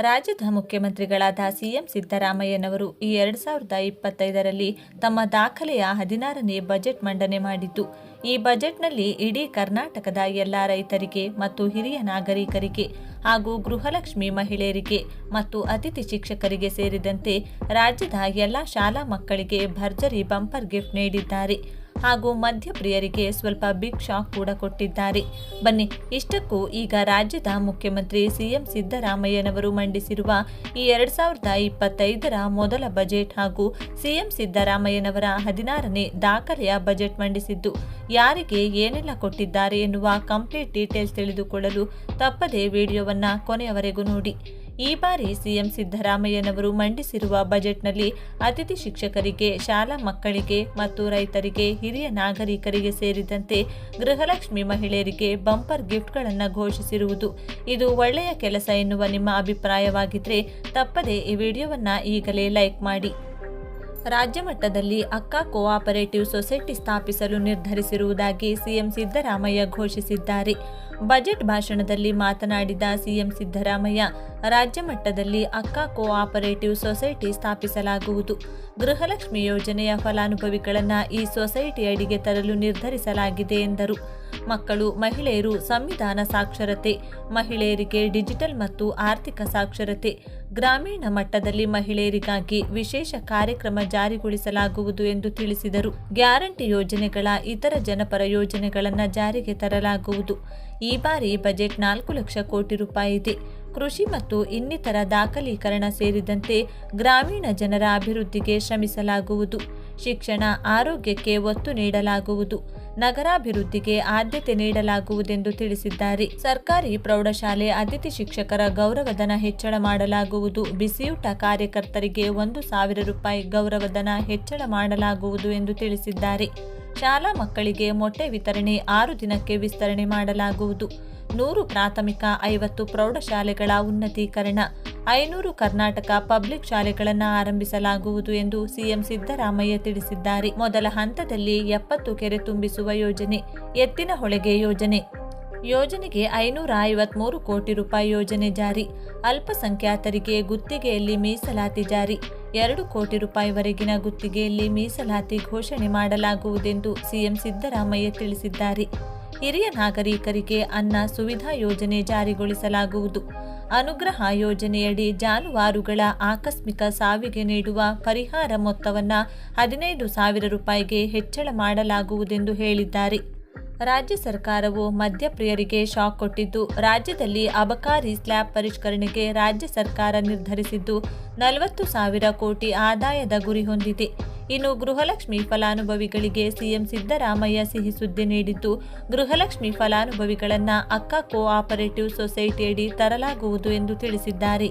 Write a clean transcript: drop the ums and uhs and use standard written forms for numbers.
ರಾಜ್ಯದ ಮುಖ್ಯಮಂತ್ರಿಗಳಾದ ಸಿಎಂ ಸಿದ್ದರಾಮಯ್ಯನವರು ಈ 2025ರಲ್ಲಿ ತಮ್ಮ ದಾಖಲೆಯ 16ನೇ ಬಜೆಟ್ ಮಂಡನೆ ಮಾಡಿದ್ದು, ಈ ಬಜೆಟ್ನಲ್ಲಿ ಇಡೀ ಕರ್ನಾಟಕದ ಎಲ್ಲ ರೈತರಿಗೆ ಮತ್ತು ಹಿರಿಯ ನಾಗರಿಕರಿಗೆ ಹಾಗೂ ಗೃಹಲಕ್ಷ್ಮಿ ಮಹಿಳೆಯರಿಗೆ ಮತ್ತು ಅತಿಥಿ ಶಿಕ್ಷಕರಿಗೆ ಸೇರಿದಂತೆ ರಾಜ್ಯದ ಎಲ್ಲ ಶಾಲಾ ಮಕ್ಕಳಿಗೆ ಭರ್ಜರಿ ಬಂಪರ್ ಗಿಫ್ಟ್ ನೀಡಿದ್ದಾರೆ. ಹಾಗೂ ಮದ್ಯಪ್ರಿಯರಿಗೆ ಸ್ವಲ್ಪ ಬಿಗ್ ಶಾಕ್ ಕೂಡ ಕೊಟ್ಟಿದ್ದಾರೆ. ಬನ್ನಿ, ಇಷ್ಟಕ್ಕೂ ಈಗ ರಾಜ್ಯದ ಮುಖ್ಯಮಂತ್ರಿ ಸಿಎಂ ಸಿದ್ದರಾಮಯ್ಯನವರು ಮಂಡಿಸಿರುವ ಈ 2025ರ ಮೊದಲ ಬಜೆಟ್ ಹಾಗೂ ಸಿಎಂ ಸಿದ್ದರಾಮಯ್ಯನವರ 16ನೇ ದಾಖಲೆಯ ಬಜೆಟ್ ಮಂಡಿಸಿದ್ದು ಯಾರಿಗೆ ಏನೆಲ್ಲ ಕೊಟ್ಟಿದ್ದಾರೆ ಎನ್ನುವ ಕಂಪ್ಲೀಟ್ ಡೀಟೇಲ್ಸ್ ತಿಳಿದುಕೊಳ್ಳಲು ತಪ್ಪದೇ ವಿಡಿಯೋವನ್ನ ಕೊನೆಯವರೆಗೂ ನೋಡಿ. ಈ ಬಾರಿ ಸಿಎಂ ಸಿದ್ದರಾಮಯ್ಯನವರು ಮಂಡಿಸಿರುವ ಬಜೆಟ್ನಲ್ಲಿ ಅತಿಥಿ ಶಿಕ್ಷಕರಿಗೆ, ಶಾಲಾ ಮಕ್ಕಳಿಗೆ ಮತ್ತು ರೈತರಿಗೆ, ಹಿರಿಯ ನಾಗರಿಕರಿಗೆ ಸೇರಿದಂತೆ ಗೃಹಲಕ್ಷ್ಮಿ ಮಹಿಳೆಯರಿಗೆ ಬಂಪರ್ ಗಿಫ್ಟ್ಗಳನ್ನು ಘೋಷಿಸಿರುವುದು ಇದು ಒಳ್ಳೆಯ ಕೆಲಸ ಎನ್ನುವ ನಿಮ್ಮ ಅಭಿಪ್ರಾಯವಾಗಿದ್ದರೆ ತಪ್ಪದೇ ಈ ವಿಡಿಯೋವನ್ನು ಈಗಲೇ ಲೈಕ್ ಮಾಡಿ. ರಾಜ್ಯ ಮಟ್ಟದಲ್ಲಿ ಅಕ್ಕ ಕೋಆಪರೇಟಿವ್ ಸೊಸೈಟಿ ಸ್ಥಾಪಿಸಲು ನಿರ್ಧರಿಸಿರುವುದಾಗಿ ಸಿಎಂ ಸಿದ್ದರಾಮಯ್ಯ ಘೋಷಿಸಿದ್ದಾರೆ. ಬಜೆಟ್ ಭಾಷಣದಲ್ಲಿ ಮಾತನಾಡಿದ ಸಿಎಂ ಸಿದ್ದರಾಮಯ್ಯ, ರಾಜ್ಯ ಮಟ್ಟದಲ್ಲಿ ಅಕ್ಕ ಕೋಆಪರೇಟಿವ್ ಸೊಸೈಟಿ ಸ್ಥಾಪಿಸಲಾಗುವುದು. ಗೃಹಲಕ್ಷ್ಮಿ ಯೋಜನೆಯ ಫಲಾನುಭವಿಗಳನ್ನು ಈ ಸೊಸೈಟಿ ಅಡಿಗೆ ತರಲು ನಿರ್ಧರಿಸಲಾಗಿದೆ ಎಂದರು. ಮಕ್ಕಳು, ಮಹಿಳೆಯರು ಸಂವಿಧಾನ ಸಾಕ್ಷರತೆ, ಮಹಿಳೆಯರಿಗೆ ಡಿಜಿಟಲ್ ಮತ್ತು ಆರ್ಥಿಕ ಸಾಕ್ಷರತೆ, ಗ್ರಾಮೀಣ ಮಟ್ಟದಲ್ಲಿ ಮಹಿಳೆಯರಿಗಾಗಿ ವಿಶೇಷ ಕಾರ್ಯಕ್ರಮ ಜಾರಿಗೊಳಿಸಲಾಗುವುದು ಎಂದು ತಿಳಿಸಿದರು. ಗ್ಯಾರಂಟಿ ಯೋಜನೆಗಳ ಇತರ ಜನಪರ ಯೋಜನೆಗಳನ್ನು ಜಾರಿಗೆ ತರಲಾಗುವುದು. ಈ ಬಾರಿ ಬಜೆಟ್ 4 ಲಕ್ಷ ಕೋಟಿ ರೂಪಾಯಿ ಇದೆ. ಕೃಷಿ ಮತ್ತು ಇನ್ನಿತರ ದಾಖಲೀಕರಣ ಸೇರಿದಂತೆ ಗ್ರಾಮೀಣ ಜನರ ಅಭಿವೃದ್ಧಿಗೆ ಶ್ರಮಿಸಲಾಗುವುದು. ಶಿಕ್ಷಣ, ಆರೋಗ್ಯಕ್ಕೆ ಒತ್ತು ನೀಡಲಾಗುವುದು. ನಗರಾಭಿವೃದ್ಧಿಗೆ ಆದ್ಯತೆ ನೀಡಲಾಗುವುದೆಂದು ತಿಳಿಸಿದ್ದಾರೆ. ಸರ್ಕಾರಿ ಪ್ರೌಢಶಾಲೆ ಅತಿಥಿ ಶಿಕ್ಷಕರ ಗೌರವಧನ ಹೆಚ್ಚಳ ಮಾಡಲಾಗುವುದು. ಬಿಸಿಯೂಟ ಕಾರ್ಯಕರ್ತರಿಗೆ 1,000 ರೂಪಾಯಿ ಗೌರವಧನ ಹೆಚ್ಚಳ ಮಾಡಲಾಗುವುದು ಎಂದು ತಿಳಿಸಿದ್ದಾರೆ. ಶಾಲಾ ಮಕ್ಕಳಿಗೆ ಮೊಟ್ಟೆ ವಿತರಣೆ 6 ದಿನಕ್ಕೆ ವಿಸ್ತರಣೆ ಮಾಡಲಾಗುವುದು. 100 ಪ್ರಾಥಮಿಕ, 50 ಪ್ರೌಢಶಾಲೆಗಳ ಉನ್ನತೀಕರಣ, 500 ಕರ್ನಾಟಕ ಪಬ್ಲಿಕ್ ಶಾಲೆಗಳನ್ನು ಆರಂಭಿಸಲಾಗುವುದು ಎಂದು ಸಿಎಂ ಸಿದ್ದರಾಮಯ್ಯ ತಿಳಿಸಿದ್ದಾರೆ. ಮೊದಲ ಹಂತದಲ್ಲಿ 70 ಕೆರೆ ತುಂಬಿಸುವ ಯೋಜನೆ, ಎತ್ತಿನಹೊಳೆಗೆ ಯೋಜನೆಗೆ 553 ಕೋಟಿ ರೂಪಾಯಿ ಯೋಜನೆ ಜಾರಿ. ಅಲ್ಪಸಂಖ್ಯಾತರಿಗೆ ಗುತ್ತಿಗೆಯಲ್ಲಿ ಮೀಸಲಾತಿ ಜಾರಿ. 2 ಕೋಟಿ ರೂಪಾಯಿವರೆಗಿನ ಗುತ್ತಿಗೆಯಲ್ಲಿ ಮೀಸಲಾತಿ ಘೋಷಣೆ ಮಾಡಲಾಗುವುದೆಂದು ಸಿಎಂ ಸಿದ್ದರಾಮಯ್ಯ ತಿಳಿಸಿದ್ದಾರೆ. ಹಿರಿಯ ನಾಗರಿಕರಿಗೆ ಅನ್ನ ಸುವಿಧಾ ಯೋಜನೆ ಜಾರಿಗೊಳಿಸಲಾಗುವುದು. ಅನುಗ್ರಹ ಯೋಜನೆಯಡಿ ಜಾನುವಾರುಗಳ ಆಕಸ್ಮಿಕ ಸಾವಿಗೆ ನೀಡುವ ಪರಿಹಾರ ಮೊತ್ತವನ್ನು 15,000 ರೂಪಾಯಿಗೆ ಹೆಚ್ಚಳ ಮಾಡಲಾಗುವುದೆಂದು ಹೇಳಿದ್ದಾರೆ. ರಾಜ್ಯ ಸರ್ಕಾರವು ಮದ್ಯಪ್ರಿಯರಿಗೆ ಶಾಕ್ ಕೊಟ್ಟಿದ್ದು, ರಾಜ್ಯದಲ್ಲಿ ಅಬಕಾರಿ ಸ್ಲ್ಯಾಬ್ ಪರಿಷ್ಕರಣೆಗೆ ರಾಜ್ಯ ಸರ್ಕಾರ ನಿರ್ಧರಿಸಿದ್ದು 40,000 ಕೋಟಿ ಆದಾಯದ ಗುರಿ ಹೊಂದಿದೆ. ಇನ್ನು ಗೃಹಲಕ್ಷ್ಮಿ ಫಲಾನುಭವಿಗಳಿಗೆ ಸಿಎಂ ಸಿದ್ದರಾಮಯ್ಯ ಸಿಹಿ ಸುದ್ದಿ ನೀಡಿದ್ದು, ಗೃಹಲಕ್ಷ್ಮಿ ಫಲಾನುಭವಿಗಳನ್ನು ಅಕ್ಕ ಕೋಆಪರೇಟಿವ್ ಸೊಸೈಟಿಯಡಿ ತರಲಾಗುವುದು ಎಂದು ತಿಳಿಸಿದ್ದಾರೆ.